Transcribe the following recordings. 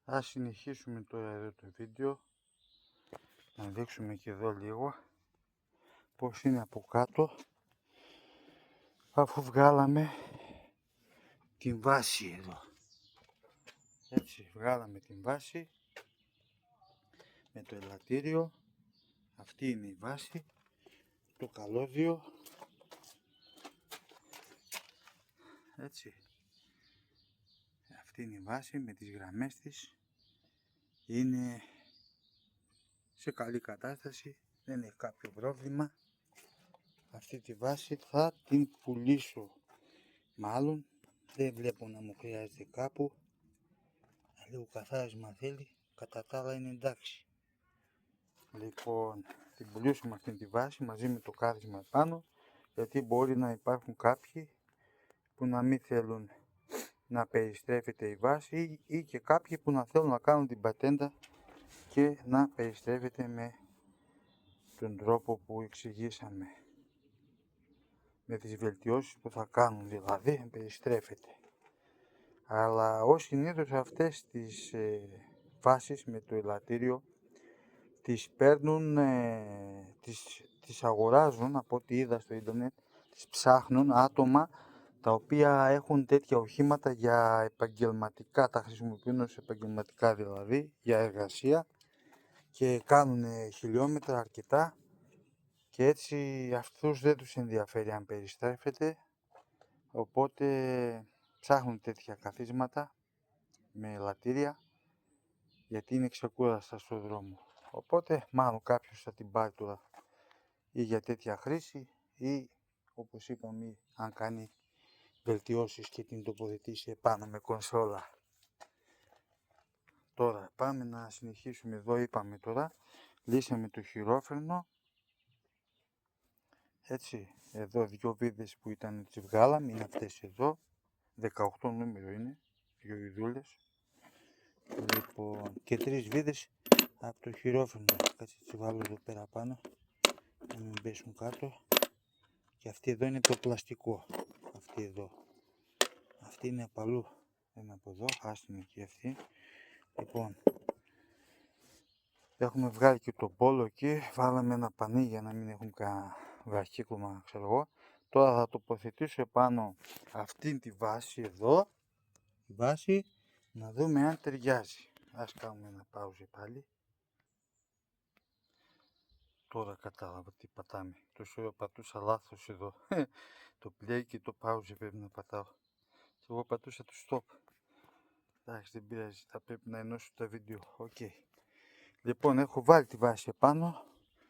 Ας συνεχίσουμε τώρα εδώ το βίντεο, να δείξουμε και εδώ λίγο πως είναι από κάτω, αφού βγάλαμε την βάση εδώ. Έτσι, βγάλαμε την βάση με το ελαττήριο. Αυτή είναι η βάση, το καλώδιο. Έτσι, αυτή είναι η βάση με τις γραμμές της. Είναι σε καλή κατάσταση, δεν έχει κάποιο πρόβλημα. Αυτή τη βάση θα την πουλήσω, μάλλον δεν βλέπω να μου χρειάζεται κάπου. Λίγο καθάρισμα θέλει, κατά τα άλλα είναι εντάξει. Λοιπόν, την πουλήσουμε αυτή τη βάση μαζί με το κάθισμα επάνω, γιατί μπορεί να υπάρχουν κάποιοι που να μην θέλουν να περιστρέφεται η βάση ή και κάποιοι που να θέλουν να κάνουν την πατέντα και να περιστρέφεται με τον τρόπο που εξηγήσαμε, με τις βελτιώσεις που θα κάνουν, δηλαδή περιστρέφεται. Αλλά ως συνήθως αυτές τις βάσεις με το ελαττήριο τις παίρνουν, τις αγοράζουν από ό,τι είδα στο ίντερνετ, τις ψάχνουν άτομα τα οποία έχουν τέτοια οχήματα για επαγγελματικά, τα χρησιμοποιούν ως επαγγελματικά δηλαδή, για εργασία και κάνουν χιλιόμετρα αρκετά και έτσι αυτούς δεν τους ενδιαφέρει αν περιστρέφεται, οπότε ψάχνουν τέτοια καθίσματα με ελαττήρια γιατί είναι ξεκούραστα στο δρόμο. Οπότε μάλλον κάποιος θα την πάρει τώρα ή για τέτοια χρήση ή όπως είπαμε αν κάνει βελτιώσεις και την τοποθετήσει επάνω με κονσόλα. Τώρα πάμε να συνεχίσουμε εδώ, είπαμε τώρα, λύσαμε το χειρόφρενο. Έτσι, εδώ δύο βίδες που ήταν τις βγάλαμε, είναι αυτές εδώ, 18 νούμερο είναι, δύο ιδούλες. Λοιπόν, και τρεις βίδες από το χειρόφρενο, κάτσε τις βάλω εδώ πέρα πάνω, να μην πέσουν κάτω. Και αυτή εδώ είναι το πλαστικό, αυτή εδώ. Αυτή είναι από αλλού, δεν είναι από εδώ, άστιμη και αυτή. Λοιπόν, έχουμε βγάλει και το πόλο εκεί, βάλαμε ένα πανί για να μην έχουν κανένα βραχύκλωμα, ξέρω εγώ. Τώρα θα τοποθετήσω επάνω αυτήν τη βάση εδώ, τη βάση, να δούμε αν ταιριάζει. Ας κάνουμε ένα παύζι πάλι. Τώρα κατάλαβα τι πατάμε. Τόσο ώρα πατούσα λάθος εδώ. Το play και το pause πρέπει να πατάω. Και εγώ πατούσα το stop. Εντάξει, δεν πειράζει. Θα πρέπει να ενώσω τα βίντεο. Οκ. Λοιπόν, έχω βάλει τη βάση επάνω.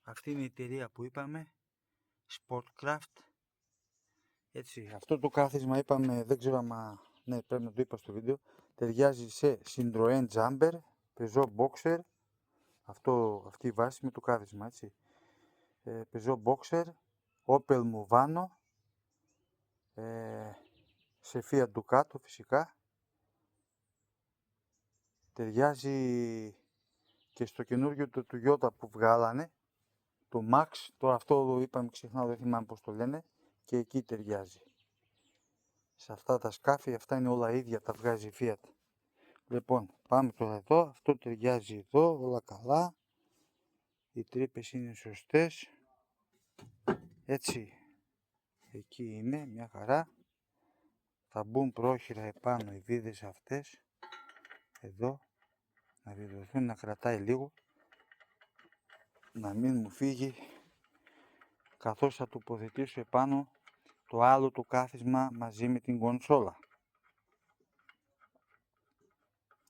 Αυτή είναι η εταιρεία που είπαμε. Sportcraft. Έτσι, αυτό το κάθισμα είπαμε, δεν ξέρω άμα... Ναι, πρέπει να το είπα στο βίντεο. Ταιριάζει σε Citroën Jumper, Peugeot Boxer. Αυτή η βάση με το κάθισμα, έτσι. Peugeot Boxer, Opel Movano, σε Fiat Ducato φυσικά. Ταιριάζει και στο καινούργιο το Toyota που βγάλανε, το Max, το αυτό είπαμε ξεχνάω, δεν θυμάμαι πώς το λένε, και εκεί ταιριάζει. Σε αυτά τα σκάφη, αυτά είναι όλα ίδια, τα βγάζει η Fiat. Λοιπόν, πάμε τώρα εδώ, αυτό ταιριάζει εδώ, όλα καλά. Οι τρύπες είναι σωστές. Έτσι, εκεί είναι, μια χαρά. Θα μπουν πρόχειρα επάνω οι βίδες αυτές, εδώ, να βιδωθούν, να κρατάει λίγο, να μην μου φύγει, καθώς θα τοποθετήσω επάνω το άλλο το κάθισμα μαζί με την κονσόλα.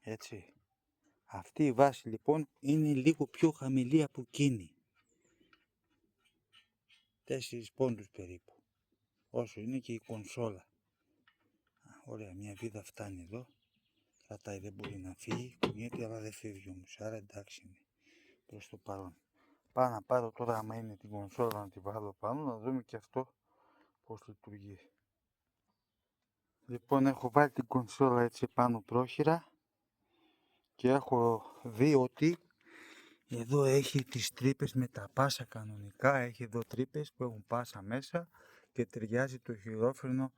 Έτσι. Αυτή η βάση λοιπόν είναι λίγο πιο χαμηλή από εκείνη. 4 πόντους περίπου. Όσο είναι και η κονσόλα. Ωραία, μια βίδα φτάνει εδώ. Κρατάει, δεν μπορεί να φύγει. Κουνιέται αλλά δεν φύγει όμως. Άρα εντάξει είναι προς το παρόν. Πάω να πάρω τώρα άμα είναι την κονσόλα να τη βάλω πάνω, να δούμε και αυτό πώς λειτουργεί. Λοιπόν, έχω βάλει την κονσόλα έτσι πάνω πρόχειρα και έχω δει ότι εδώ έχει τις τρύπες με τα πάσα κανονικά, έχει εδώ τρύπες που έχουν πάσα μέσα και ταιριάζει το χειρόφρενο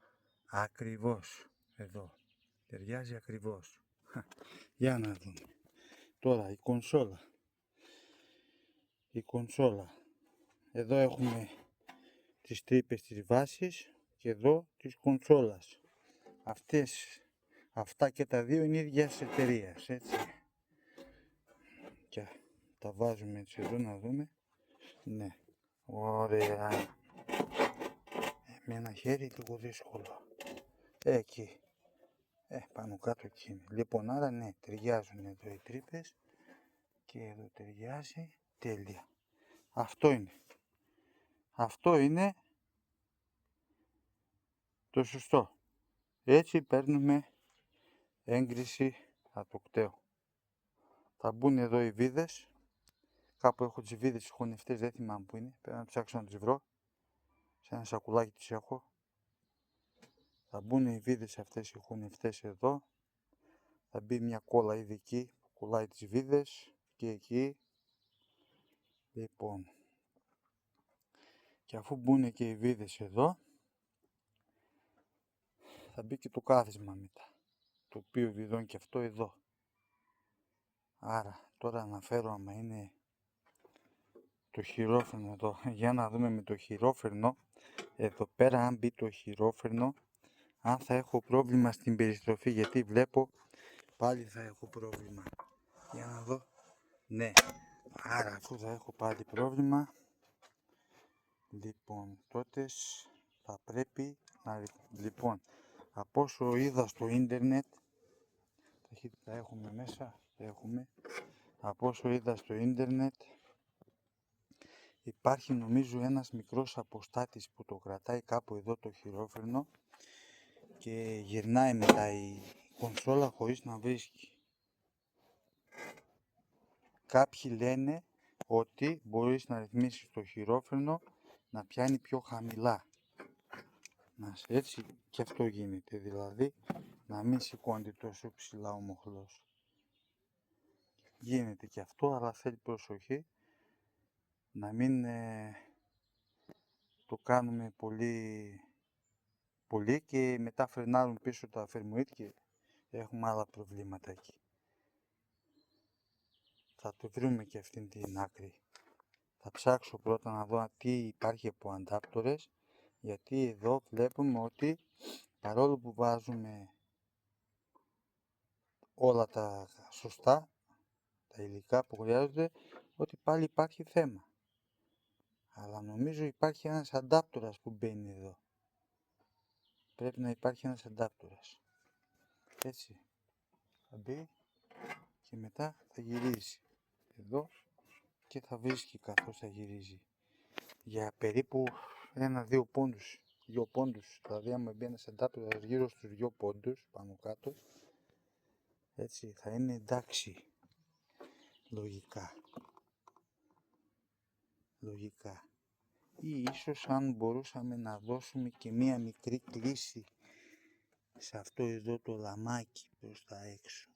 ακριβώς, εδώ, ταιριάζει ακριβώς. Για να δούμε. Τώρα η κονσόλα. Η κονσόλα. Εδώ έχουμε τις τρύπες της βάσης και εδώ της κονσόλας. Αυτά και τα δύο είναι ίδιας εταιρείας, έτσι. Και τα βάζουμε έτσι εδώ να δούμε. Ναι, ωραία. Με ένα χέρι λίγο δύσκολο. Εκεί. Πάνω κάτω εκεί είναι. Λοιπόν, άρα ναι, ταιριάζουν εδώ οι τρύπες και εδώ ταιριάζει. Τέλεια. Αυτό είναι. Αυτό είναι το σωστό. Έτσι παίρνουμε έγκριση από το κταίο. Θα μπουν εδώ οι βίδες. Κάπου έχω τις βίδες χωνευτές, δεν θυμάμαι που είναι. Πρέπει να ψάξω να τις βρω. Σε ένα σακουλάκι τις έχω. Θα μπουν οι βίδες αυτές οι χωνευτές εδώ. Θα μπει μια κόλλα ειδική που κολλάει τις βίδες και εκεί. Λοιπόν. Και αφού μπουν και οι βίδες εδώ, θα μπει και το κάθισμα μετά. Το οποίο βιδώνει και αυτό εδώ. Άρα τώρα αναφέρω άμα είναι το χειρόφρενο εδώ. Για να δούμε με το χειρόφρενο. Εδώ πέρα αν μπει το χειρόφρενο, αν θα έχω πρόβλημα στην περιστροφή, γιατί βλέπω πάλι θα έχω πρόβλημα. Για να δω. Ναι. Άρα αφού θα έχω πάλι πρόβλημα, λοιπόν τότε θα πρέπει να... Λοιπόν, από όσο είδα στο ίντερνετ, τα έχουμε μέσα, έχουμε. Από όσο είδα στο ίντερνετ, υπάρχει νομίζω ένας μικρός αποστάτης που το κρατάει κάπου εδώ το χειρόφρενο και γυρνάει μετά η κονσόλα χωρίς να βρίσκει. Κάποιοι λένε ότι μπορείς να ρυθμίσεις το χειρόφρενο να πιάνει πιο χαμηλά. Έτσι και αυτό γίνεται, δηλαδή να μην σηκώνεται τόσο ψηλά ο μοχλός. Γίνεται και αυτό, αλλά θέλει προσοχή να μην το κάνουμε πολύ και μετά φρενάρουν πίσω τα φερμουίτ και έχουμε άλλα προβλήματα εκεί. Θα το βρούμε και αυτήν την άκρη. Θα ψάξω πρώτα να δω τι υπάρχει από αντάπτορες, γιατί εδώ βλέπουμε ότι παρόλο που βάζουμε όλα τα σωστά, τα υλικά που χρειάζονται, ότι πάλι υπάρχει θέμα. Αλλά νομίζω υπάρχει ένας αντάπτορας που μπαίνει εδώ. Πρέπει να υπάρχει ένας αντάπτορας. Έτσι. Θα μπει και μετά θα γυρίσει. Εδώ και θα βρίσκει καθώς θα γυρίζει. Για περίπου 1-2 πόντους. 2 πόντους. Δηλαδή άμα μπει ένας αντάπτορας γύρω στους 2 πόντους πάνω κάτω. Έτσι θα είναι εντάξει. Λογικά. Ή ίσως αν μπορούσαμε να δώσουμε και μία μικρή κλίση σε αυτό εδώ το λαμάκι προς τα έξω.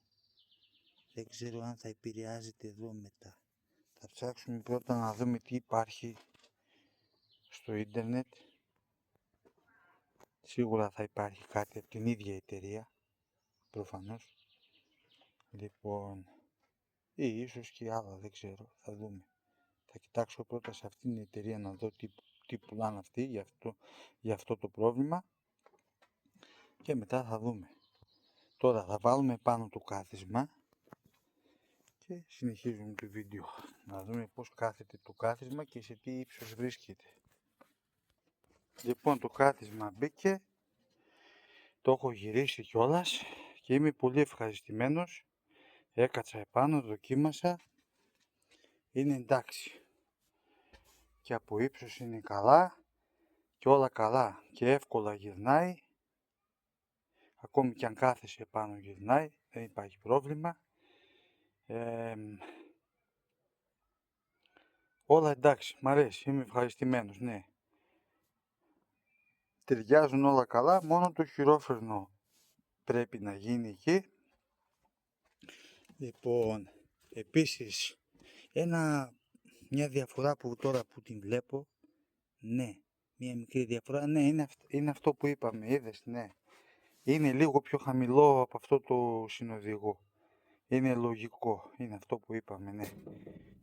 Δεν ξέρω αν θα επηρεάζεται εδώ μετά. Θα ψάξουμε πρώτα να δούμε τι υπάρχει στο ίντερνετ. Σίγουρα θα υπάρχει κάτι από την ίδια εταιρεία, προφανώς. Λοιπόν, ή ίσως και άλλα, δεν ξέρω, θα δούμε. Θα κοιτάξω πρώτα σε αυτήν την εταιρεία να δω τι πουλάνε αυτοί για αυτό το πρόβλημα και μετά θα δούμε. Τώρα θα βάλουμε πάνω το κάθισμα και συνεχίζουμε το βίντεο. Να δούμε πώς κάθεται το κάθισμα και σε τι ύψος βρίσκεται. Λοιπόν, το κάθισμα μπήκε, το έχω γυρίσει κιόλας και είμαι πολύ ευχαριστημένος. Έκατσα επάνω, δοκίμασα, είναι εντάξει. Και από ύψος είναι καλά και όλα καλά και εύκολα γυρνάει. Ακόμη και αν κάθεσαι επάνω γυρνάει, δεν υπάρχει πρόβλημα. Όλα εντάξει, μ' αρέσει, είμαι ευχαριστημένος, ναι. Ταιριάζουν όλα καλά, μόνο το χειρόφρενο πρέπει να γίνει εκεί. Λοιπόν, επίσης, μια διαφορά που τώρα που την βλέπω, ναι, μια μικρή διαφορά, ναι, είναι αυτό που είπαμε, είδες, ναι. είναι λίγο πιο χαμηλό από αυτό το συνοδηγό. Είναι λογικό, είναι αυτό που είπαμε, ναι.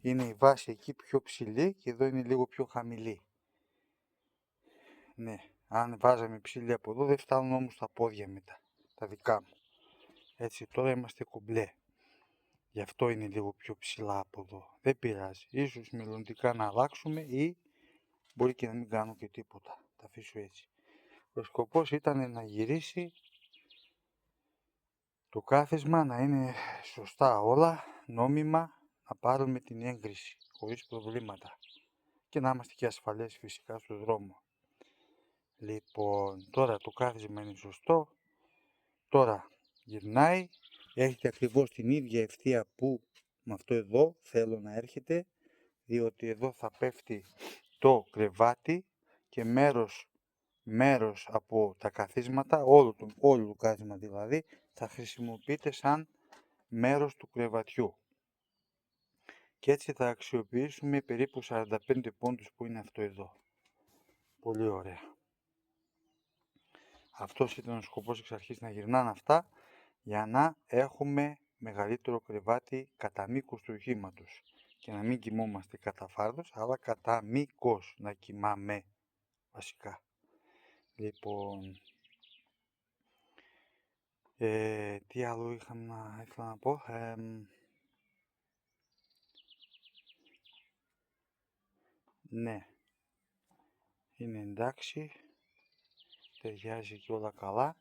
Είναι η βάση εκεί πιο ψηλή και εδώ είναι λίγο πιο χαμηλή. Ναι, αν βάζαμε ψηλή από εδώ δεν φτάνουν όμως τα πόδια μετά, τα δικά μου. Έτσι, τώρα είμαστε κομπλέ. Γι' αυτό είναι λίγο πιο ψηλά από εδώ. Δεν πειράζει. Ίσως μελλοντικά να αλλάξουμε ή μπορεί και να μην κάνω και τίποτα. Τα αφήσω έτσι. Ο σκοπός ήταν να γυρίσει το κάθισμα, να είναι σωστά όλα, νόμιμα, να πάρουμε την έγκριση χωρίς προβλήματα και να είμαστε και ασφαλές φυσικά στο δρόμο. Λοιπόν, τώρα το κάθισμα είναι σωστό. Τώρα γυρνάει, έχετε ακριβώς την ίδια ευθεία που με αυτό εδώ θέλω να έρχεται, διότι εδώ θα πέφτει το κρεβάτι και μέρος από τα καθίσματα, όλο το κάθισμα δηλαδή, θα χρησιμοποιείται σαν μέρος του κρεβατιού. Και έτσι θα αξιοποιήσουμε περίπου 45 πόντους που είναι αυτό εδώ. Πολύ ωραία. Αυτός ήταν ο σκοπός εξ αρχής, να γυρνάνε αυτά για να έχουμε μεγαλύτερο κρεβάτι κατά μήκος του οχήματος και να μην κοιμόμαστε κατά φάρδος, αλλά κατά μήκος να κοιμάμε βασικά. Λοιπόν, τι άλλο ήθελα να πω. Ναι, είναι εντάξει, ταιριάζει και όλα καλά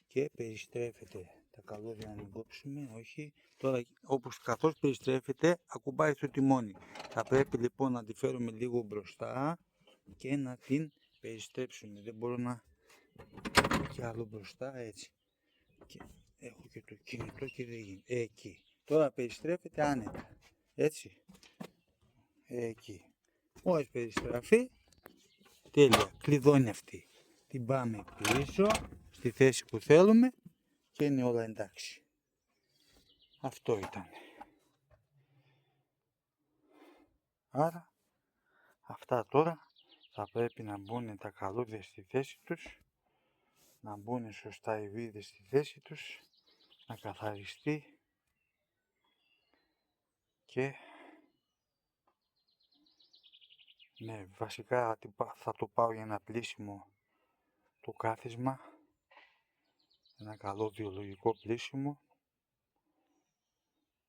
και περιστρέφεται. Τα καλώδια να μην κόψουμε, όχι. Τώρα καθώς περιστρέφεται ακουμπάει στο τιμόνι. Θα πρέπει λοιπόν να τη φέρουμε λίγο μπροστά και να την περιστρέψουμε. Δεν μπορώ να και άλλο μπροστά, έτσι. Και έχω και το κινητό και δεν γίνει. Εκεί. Τώρα περιστρέφεται άνετα. Έτσι. Εκεί. Μόλις περιστραφεί, τέλεια. Κλειδώνει αυτή. Την πάμε πίσω στη θέση που θέλουμε και είναι όλα εντάξει. Αυτό ήταν. Άρα αυτά τώρα θα πρέπει να μπουν τα καλώδια στη θέση τους, να μπουν σωστά οι βίδες στη θέση τους, να καθαριστεί και ναι, βασικά θα το πάω για ένα πλύσιμο το κάθισμα, ένα καλό βιολογικό πλύσιμο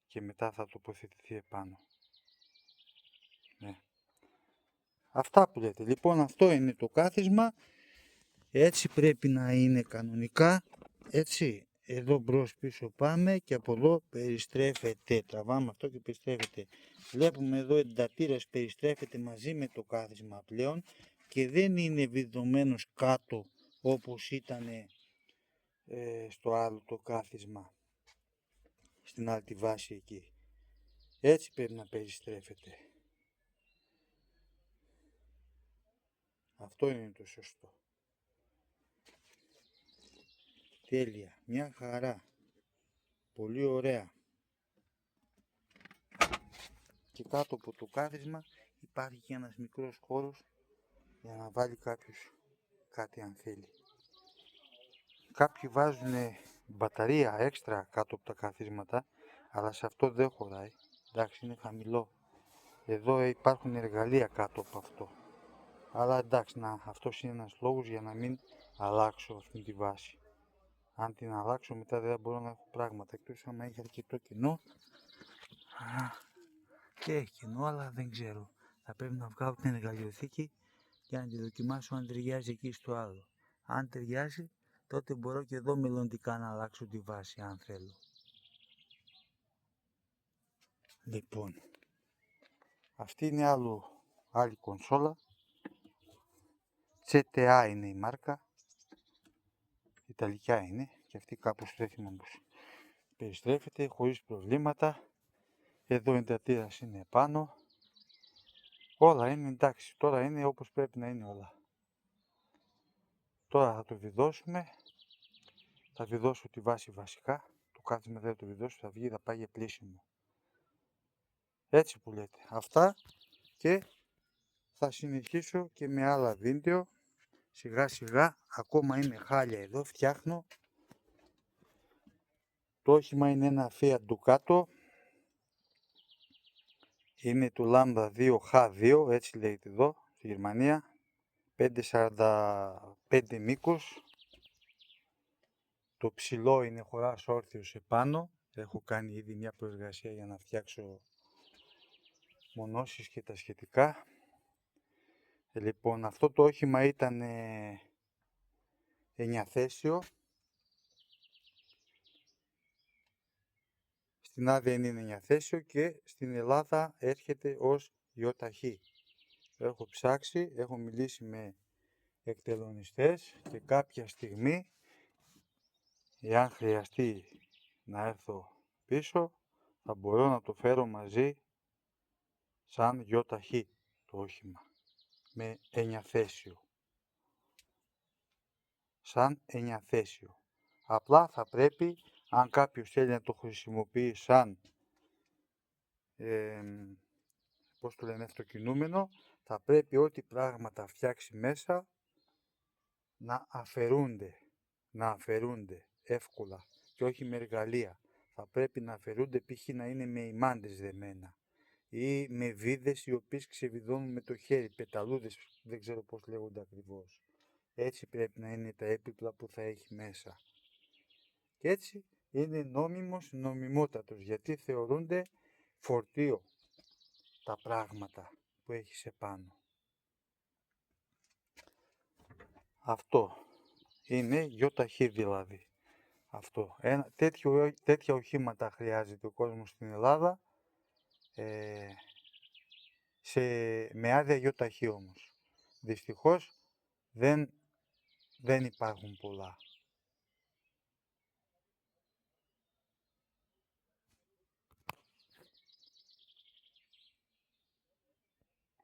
και μετά θα τοποθετηθεί επάνω. Ναι. Αυτά που λέτε. Λοιπόν, αυτό είναι το κάθισμα. Έτσι πρέπει να είναι κανονικά. Έτσι. Εδώ μπρος πίσω πάμε και από εδώ περιστρέφεται. Τραβάμε αυτό και περιστρέφεται. Βλέπουμε εδώ εντατήρας περιστρέφεται μαζί με το κάθισμα πλέον και δεν είναι βιδωμένος κάτω όπως ήταν στο άλλο το κάθισμα. Στην άλλη τη βάση εκεί. Έτσι πρέπει να περιστρέφεται. Αυτό είναι το σωστό. Τέλεια. Μια χαρά. Πολύ ωραία. Και κάτω από το κάθισμα υπάρχει και ένας μικρός χώρος για να βάλει κάποιος κάτι αν θέλει. Κάποιοι βάζουν μπαταρία έξτρα κάτω από τα καθίσματα, αλλά σε αυτό δεν χωράει. Εντάξει, είναι χαμηλό. Εδώ υπάρχουν εργαλεία κάτω από αυτό. Αλλά εντάξει, αυτός είναι ένας λόγος για να μην αλλάξω αυτή τη βάση. Αν την αλλάξω μετά δεν μπορώ να έχω πράγματα, εκτός άμα έχει αρκετό κοινό. Και έχει κοινό, αλλά δεν ξέρω. Θα πρέπει να βγάλω την εργαλειοθήκη για να τη δοκιμάσω αν ταιριάζει εκεί στο άλλο. Αν ταιριάζει, τότε μπορώ και εδώ μελλοντικά να αλλάξω τη βάση αν θέλω. Λοιπόν, αυτή είναι άλλη κονσόλα. CTA είναι η μάρκα. Ιταλικά είναι και αυτή κάπως δεν θυμάμαι πως περιστρέφεται χωρίς προβλήματα. Εδώ η εντατήρας είναι επάνω. Όλα είναι εντάξει. Τώρα είναι όπως πρέπει να είναι όλα. Τώρα θα το βιδώσουμε. Θα βιδώσω τη βάση βασικά. Το κάθισμα δεν θα το βιδώσω. Θα βγει, θα πάει για πλύσιμο. Έτσι που λέτε. Αυτά και θα συνεχίσω και με άλλα βίντεο. Σιγά σιγά. Ακόμα είμαι χάλια εδώ. Φτιάχνω. Το όχημα είναι ένα Fiat Ducato. Είναι του Lambda 2H2, έτσι λέγεται εδώ, στη Γερμανία. 5,45 μήκος. Το ψηλό είναι χωράς όρθιος επάνω. Έχω κάνει ήδη μια προεργασία για να φτιάξω μονώσεις και τα σχετικά. Λοιπόν, αυτό το όχημα ήταν 9 θέσιο. Στην άδεια είναι 9 θέσιο και στην Ελλάδα έρχεται ως ΙΧ. Έχω ψάξει, έχω μιλήσει με εκτελονιστές και κάποια στιγμή, εάν χρειαστεί να έρθω πίσω, θα μπορώ να το φέρω μαζί σαν ΙΧ το όχημα, με 9 θέσιο. Σαν 9 θέσιο. Απλά θα πρέπει, αν κάποιος θέλει να το χρησιμοποιεί σαν πώς το λένε, αυτοκινούμενο, θα πρέπει ό,τι πράγματα φτιάξει μέσα να αφαιρούνται εύκολα και όχι με εργαλεία. Θα πρέπει να αφαιρούνται, π.χ. να είναι με ημάντες δεμένα ή με βίδες οι οποίες ξεβιδώνουν με το χέρι, πεταλούδες, δεν ξέρω πώς λέγονται ακριβώς. Έτσι πρέπει να είναι τα έπιπλα που θα έχει μέσα. Και έτσι είναι νομιμότατος, γιατί θεωρούνται φορτίο τα πράγματα που έχεις επάνω. Αυτό είναι ΙΧ δηλαδή. Αυτό. Τέτοια οχήματα χρειάζεται ο κόσμος στην Ελλάδα, με άδεια ΙΧ όμως. Δυστυχώς δεν υπάρχουν πολλά.